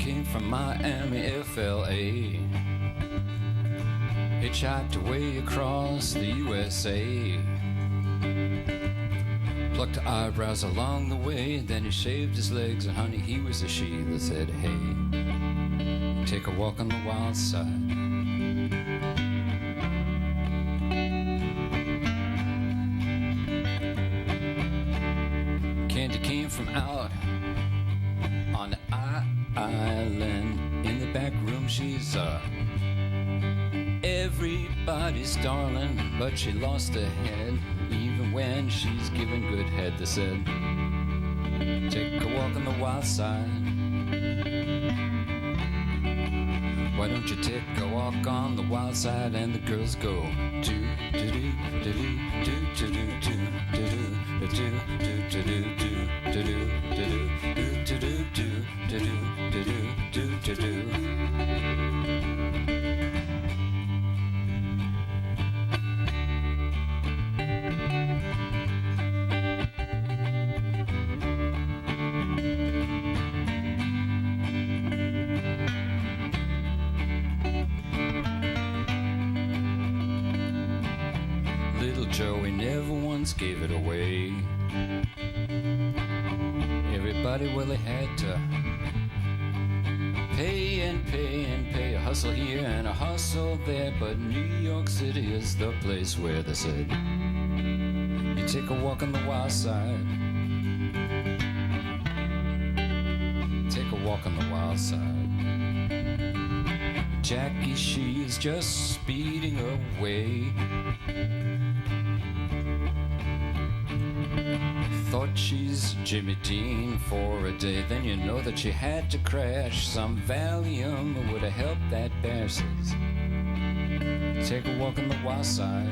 came from Miami, FLA. Hitchhiked away across the USA. Plucked eyebrows along the way, then he shaved his legs, and honey, he was a she that said, hey, take a walk on the wild side. Candy came from out on the island. In the back room she's everybody's darling, but she lost her head. Even when she's giving good head, they said, take a walk on the wild side. Why don't you take a walk on the wild side? And the girls go do do do do do do do do do do do do do do do do do. Joey never once gave it away. Everybody, well, they had to pay and pay and pay. A hustle here and a hustle there, but New York City is the place where they said, you take a walk on the wild side. Take a walk on the wild side. Jackie, she is just speeding away. Thought she's Jimmy Dean for a day, then you know that she had to crash. Some Valium would have helped that bear. Says, take a walk on the wild side.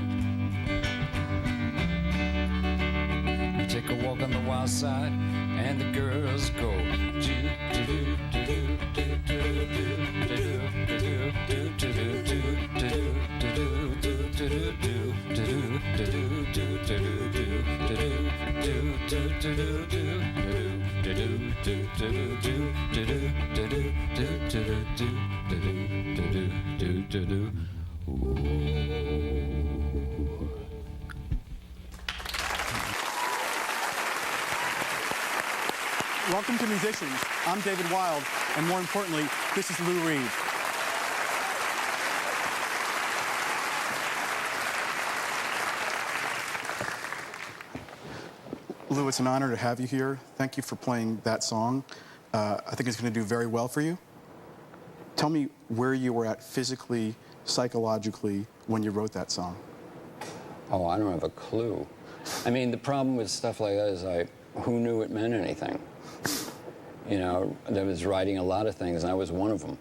Take a walk on the wild side, and the girls go do do do do do do Welcome to Musicians. I'm David Wild, and more importantly, this is Lou Reed. Lou, it's an honor to have you here. Thank you for playing that song. I think it's going to do very well for you. Tell me where you were at physically, psychologically, when you wrote that song. Oh, I don't have a clue. I mean, the problem with stuff like that is who knew it meant anything? You know, there was writing a lot of things, and I was one of them.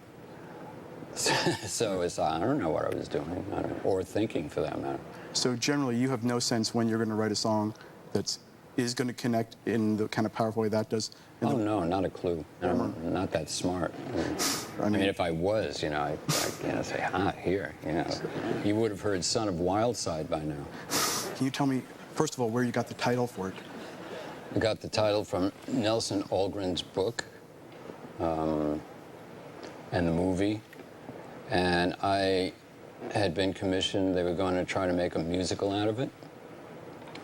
So it's, I don't know what I was doing, or thinking for that matter. So generally, you have no sense when you're going to write a song that is going to connect in the kind of powerful way that does? Oh, no, not a clue. I'm not that smart. I mean, if I was, you know, I'd say, here, you know. You would have heard Son of Wildside by now. Can you tell me, first of all, where you got the title for it? I got the title from Nelson Algren's book and the movie. And I had been commissioned, they were going to try to make a musical out of it.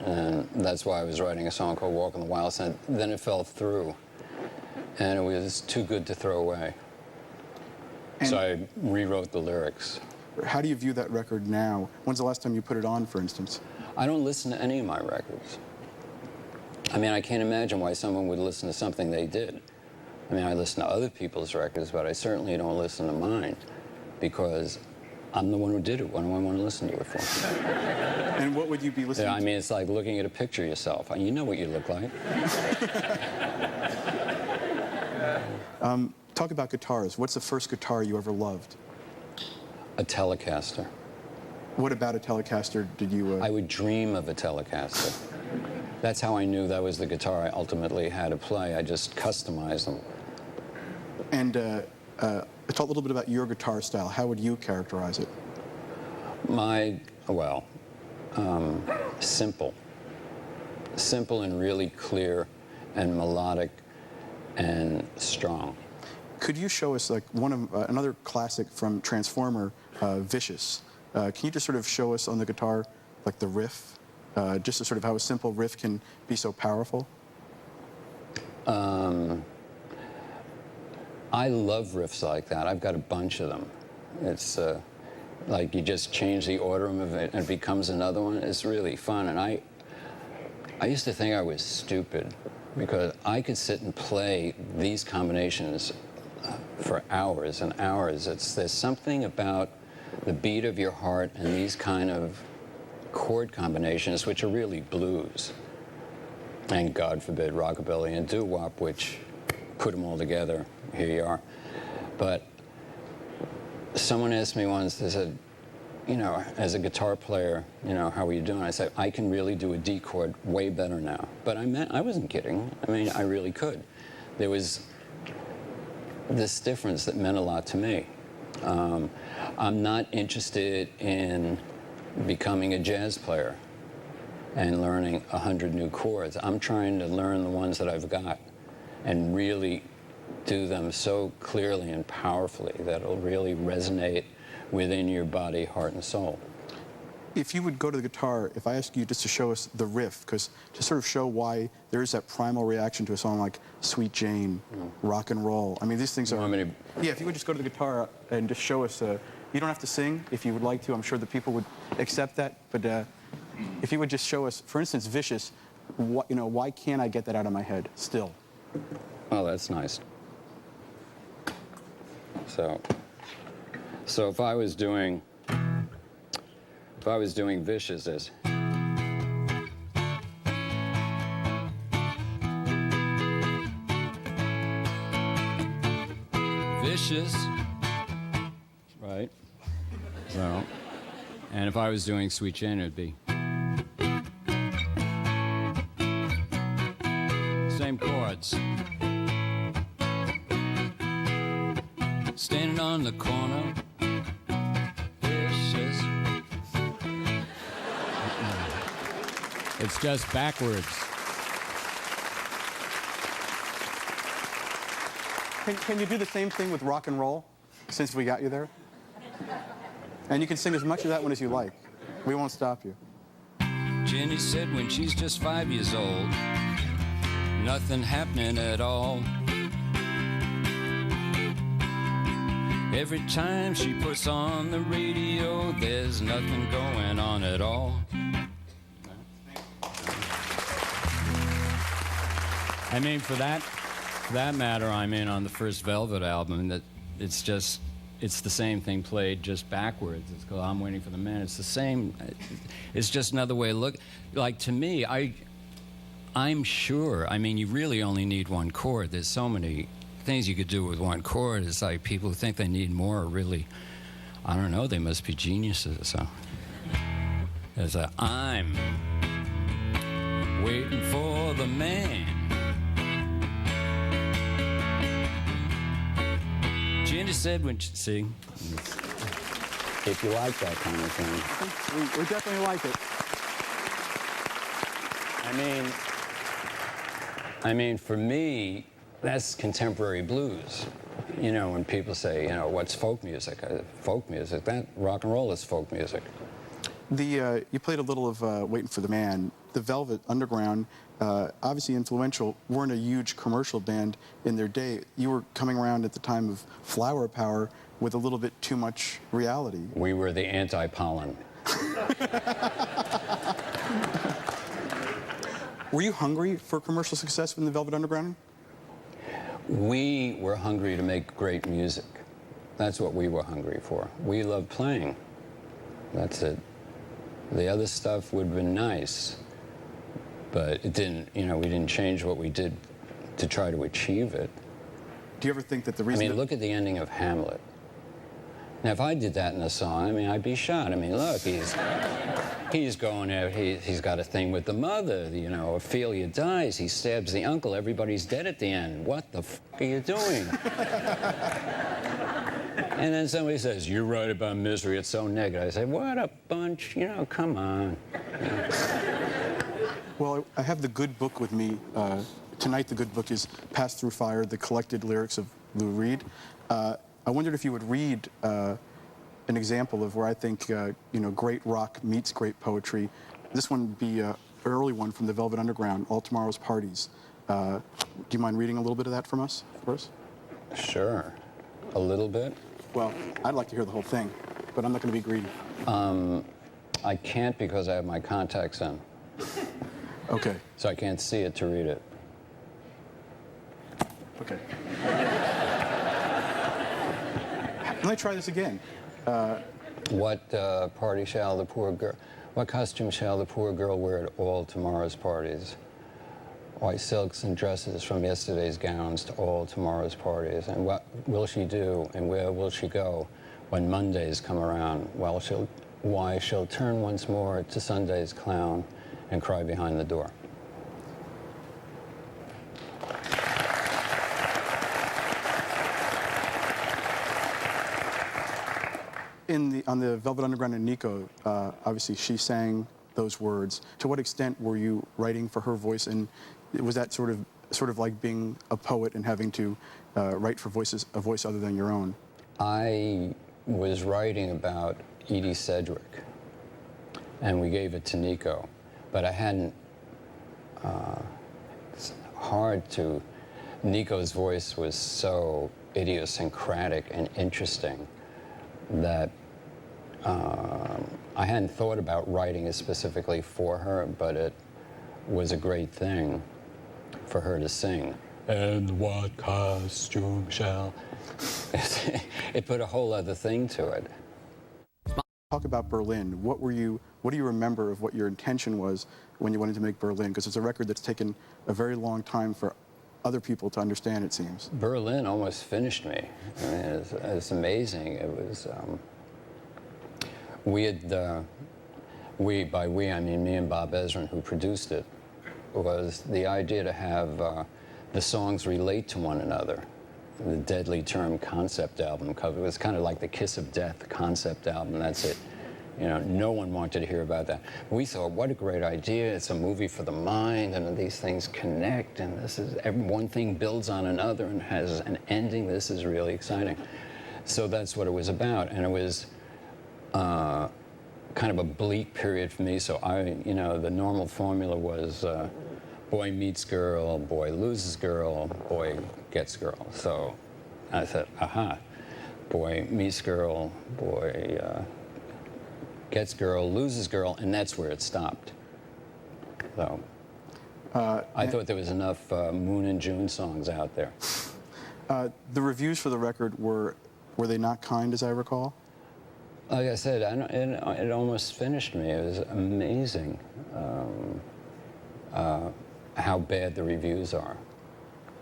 And that's why I was writing a song called Walk on the Wild Side. Then it fell through, and it was too good to throw away. And so I rewrote the lyrics. How do you view that record now? When's the last time you put it on, for instance? I don't listen to any of my records. I mean, I can't imagine why someone would listen to something they did. I mean, I listen to other people's records, but I certainly don't listen to mine, because I'm the one who did it. What do I want to listen to it for? And what would you be listening to? I mean, it's like looking at a picture of yourself. You know what you look like. Talk about guitars. What's the first guitar you ever loved? A Telecaster. What about a Telecaster did you... I would dream of a Telecaster. That's how I knew that was the guitar I ultimately had to play. I just customized them. And talk a little bit about your guitar style. How would you characterize it? Simple. Simple and really clear and melodic and strong. Could you show us like another classic from Transformer, Vicious? Can you just sort of show us on the guitar like the riff, just to sort of how a simple riff can be so powerful? I love riffs like that. I've got a bunch of them. It's like you just change the order of it and it becomes another one. It's really fun. And I used to think I was stupid because I could sit and play these combinations for hours and hours. There's something about the beat of your heart and these kind of chord combinations, which are really blues, and God forbid rockabilly and doo-wop, which put them all together. Here you are. But someone asked me once, they said, you know, as a guitar player, you know, how are you doing? I said, I can really do a D chord way better now. But I wasn't kidding. I mean, I really could. There was this difference that meant a lot to me. I'm not interested in becoming a jazz player and learning 100 new chords. I'm trying to learn the ones that I've got and really do them so clearly and powerfully that it'll really resonate within your body, heart, and soul. If you would go to the guitar, if I ask you just to show us the riff, because to sort of show why there is that primal reaction to a song like Sweet Jane, Rock and Roll. I mean, these things are... Yeah, if you would just go to the guitar and just show us... you don't have to sing if you would like to. I'm sure the people would accept that. But if you would just show us, for instance, Vicious, why can't I get that out of my head still? Oh, that's nice. So if I was doing Vicious, this. Vicious, right? So, and if I was doing Sweet Jane, it'd be same chords. Standing on the corner, vicious. It's just backwards. Can you do the same thing with Rock and Roll, since we got you there? And you can sing as much of that one as you like. We won't stop you. Jenny said when she's just 5 years old, nothing happening at all. Every time she puts on the radio, there's nothing going on at all. I mean, for that matter, I'm in on the first Velvet album, that it's the same thing played just backwards. It's called I'm Waiting for the Man. It's the same. It's just another way to look. Like, to me, I'm sure, I mean, you really only need one chord. There's so many things you could do with one chord. It's like people who think they need more are really, I don't know, they must be geniuses. So there's I'm waiting for the man. Jenny said when she, see? If you like that kind of thing. We definitely like it. I mean, for me, that's contemporary blues. You know, when people say, you know, what's folk music? Folk music, that rock and roll is folk music. You played a little of Waiting for the Man. The Velvet Underground, obviously influential, weren't a huge commercial band in their day. You were coming around at the time of Flower Power with a little bit too much reality. We were the anti-pollen. Were you hungry for commercial success in the Velvet Underground? We were hungry to make great music. That's what we were hungry for. We loved playing. That's it. The other stuff would have been nice, but it didn't, you know, we didn't change what we did to try to achieve it. Do you ever think that the reason... I mean, look at the ending of Hamlet. Now, if I did that in a song, I mean, I'd be shot. I mean, look, he's going out, he's got a thing with the mother, you know, Ophelia dies, he stabs the uncle, everybody's dead at the end. What the f*** are you doing? And then somebody says, you write about misery, it's so negative. I say, what a bunch, you know, come on. Well, I have the good book with me. Tonight, the good book is Pass Through Fire, the collected lyrics of Lou Reed. I wondered if you would read an example of where I think great rock meets great poetry. This one would be an early one from the Velvet Underground, All Tomorrow's Parties. Do you mind reading a little bit of that from us, for us? Sure. A little bit? Well, I'd like to hear the whole thing, but I'm not going to be greedy. I can't because I have my contacts in. Okay. So I can't see it to read it. Okay. Let me try this again. What costume shall the poor girl wear at all tomorrow's parties? White silks and dresses from yesterday's gowns to all tomorrow's parties. And what will she do and where will she go when Mondays come around? Why she'll turn once more to Sunday's clown and cry behind the door. On the Velvet Underground and Nico, obviously she sang those words. To what extent were you writing for her voice, and was that sort of like being a poet and having to write for a voice other than your own? I was writing about Edie Sedgwick, and we gave it to Nico, but I hadn't. It's hard to. Nico's voice was so idiosyncratic and interesting that I hadn't thought about writing it specifically for her, but it was a great thing for her to sing. And what costume shall... It put a whole other thing to it. Talk about Berlin. What do you remember of what your intention was when you wanted to make Berlin? Because it's a record that's taken a very long time for other people to understand, it seems. Berlin almost finished me. I mean, it's amazing. It was, by we, I mean me and Bob Ezrin, who produced it, was the idea to have the songs relate to one another. The Deadly Term concept album cover, it was kind of like the Kiss of Death concept album, that's it. You know, no one wanted to hear about that. We thought, what a great idea. It's a movie for the mind, and these things connect, and one thing builds on another and has an ending. This is really exciting. So that's what it was about, and it was kind of a bleak period for me. So the normal formula was boy meets girl, boy loses girl, boy gets girl. So I said, aha, boy meets girl, boy gets girl, loses girl, and that's where it stopped. So I thought there was enough Moon and June songs out there. The reviews for the record were they not kind, as I recall? Like I said, it almost finished me. It was amazing how bad the reviews are.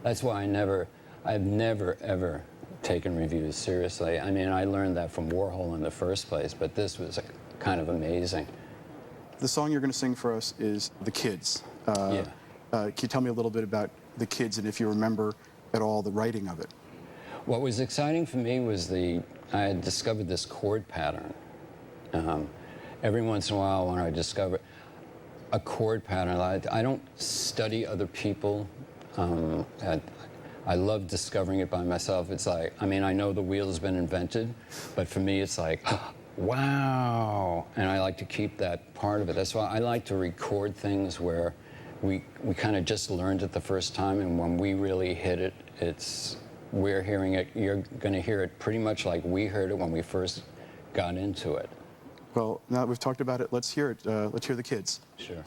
That's why I've never, ever taken reviews seriously. I mean, I learned that from Warhol in the first place, but this was kind of amazing. The song you're going to sing for us is The Kids. Yeah. Can you tell me a little bit about The Kids and if you remember at all the writing of it? What was exciting for me was I had discovered this chord pattern. Every once in a while when I discover a chord pattern, I don't study other people. I love discovering it by myself. It's like, I mean, I know the wheel's been invented, but for me it's like, wow. And I like to keep that part of it. That's why I like to record things where we kind of just learned it the first time, and when we really hit it, we're hearing it, you're going to hear it pretty much like we heard it when we first got into it. Well, now that we've talked about it, let's hear it. Let's hear The Kids. Sure.